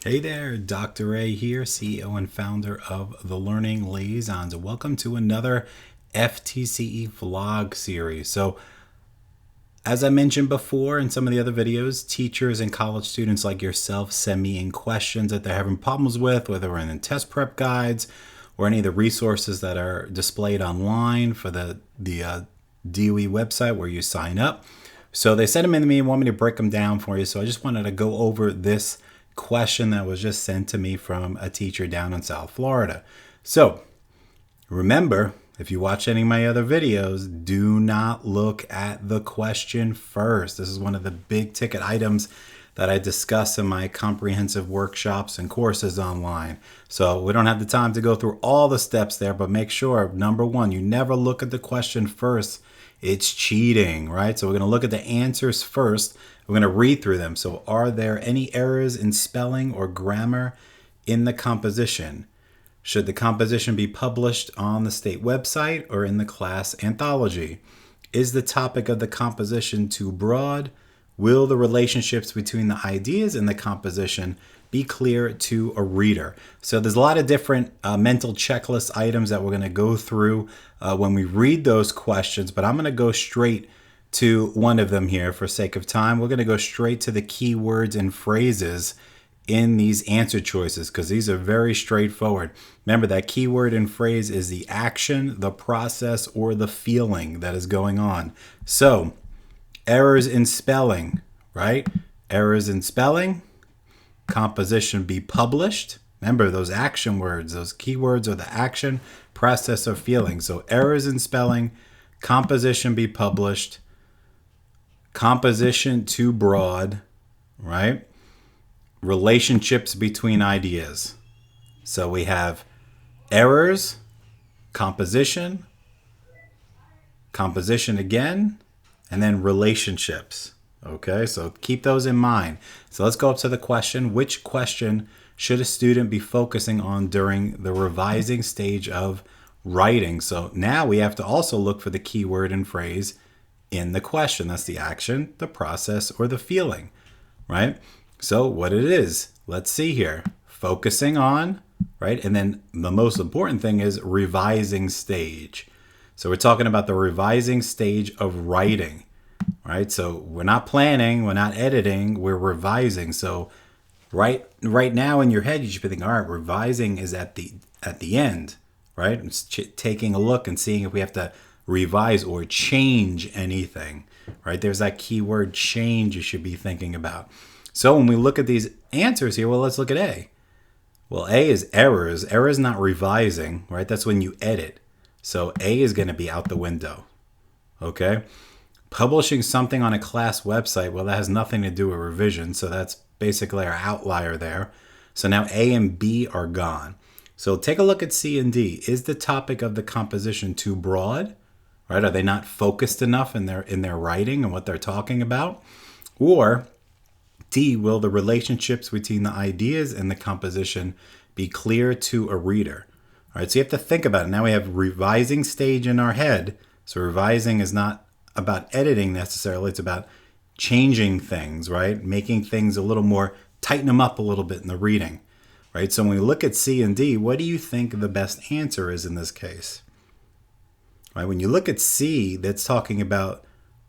Hey there, Dr. A here, CEO and founder of the Learning Liaisons. Welcome to another FTCE vlog series. So, as I mentioned before in some of the other videos, teachers and college students like yourself send me in questions that they're having problems with, whether we're in test prep guides or any of the resources that are displayed online for the DOE website where you sign up. So they send them in to me and want me to break them down for you. So I just wanted to go over this question that was just sent to me from a teacher down in South Florida. So remember, if you watch any of my other videos, do not look at the question first. This is one of the big ticket items that I discuss in my comprehensive workshops and courses online. So we don't have the time to go through all the steps there, but make sure, number one, you never look at the question first. It's cheating, right? So we're going to look at the answers first. We're going to read through them. So are there any errors in spelling or grammar in the composition? Should the composition be published on the state website or in the class anthology? Is the topic of the composition too broad? Will the relationships between the ideas in the composition be clear to a reader? So there's a lot of different mental checklist items that we're going to go through when we read those questions, but I'm going to go straight to one of them here for sake of time. We're going to go straight to the keywords and phrases in these answer choices because these are very straightforward. Remember that keyword and phrase is the action, the process, or the feeling that is going on. So errors in spelling, right? Errors in spelling, composition be published. Remember those action words, those keywords are the action, process, or feeling. So errors in spelling, composition be published, composition too broad, right? Relationships between ideas. So we have errors, composition again, and then relationships. Okay, so keep those in mind. So let's go up to the question. Which question should a student be focusing on during the revising stage of writing? So now we have to also look for the keyword and phrase in the question. That's the action, the process, or the feeling, right? So what it is, let's see here. Focusing on, right? And then the most important thing is revising stage. So we're talking about the revising stage of writing, right? So we're not planning, we're not editing, we're revising. So right now in your head, you should be thinking, all right, revising is at the end, right? It's taking a look and seeing if we have to revise or change anything, right? There's that keyword change you should be thinking about. So when we look at these answers here, well, let's look at A. Well, A is errors. Error is not revising, right? That's when you edit. So A is going to be out the window, okay? Publishing something on a class website, well, that has nothing to do with revision. So that's basically our outlier there. So now A and B are gone. So take a look at C and D. Is the topic of the composition too broad? Right? Are they not focused enough in their writing and what they're talking about? Or D, will the relationships between the ideas and the composition be clear to a reader? All right, so you have to think about it. Now we have revising stage in our head. So revising is not about editing necessarily. It's about changing things, right? Making things a little more, tighten them up a little bit in the reading, right? So when we look at C and D, what do you think the best answer is in this case? Right? When you look at C, that's talking about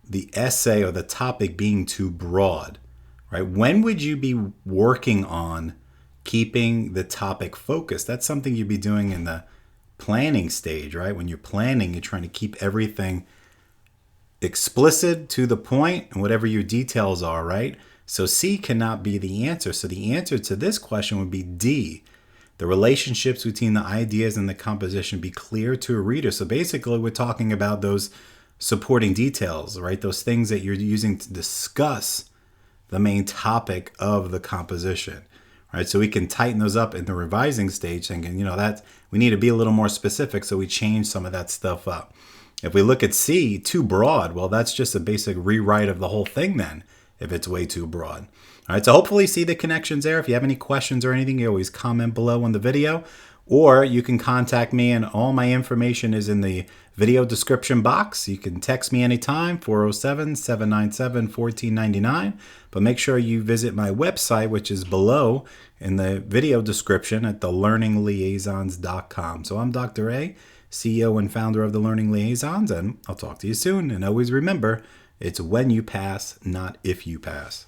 the essay or the topic being too broad, right? When would you be working on keeping the topic focused? That's something you'd be doing in the planning stage, right? When you're planning, you're trying to keep everything explicit to the point and whatever your details are, right? So C cannot be the answer. So the answer to this question would be D. The relationships between the ideas and the composition be clear to a reader. So basically, we're talking about those supporting details, right? Those things that you're using to discuss the main topic of the composition, right? So we can tighten those up in the revising stage, thinking, that we need to be a little more specific. So we change some of that stuff up. If we look at C, too broad, well, that's just a basic rewrite of the whole thing then, if it's way too broad. All right, so hopefully see the connections there. If you have any questions or anything, you always comment below on the video Or you can contact me, and all my information is in the video description box. You can text me anytime, 407-797-1499. But make sure you visit my website, which is below in the video description at thelearningliaisons.com. So I'm Dr. A, CEO and founder of the Learning Liaisons, and I'll talk to you soon. And always remember, it's when you pass, not if you pass.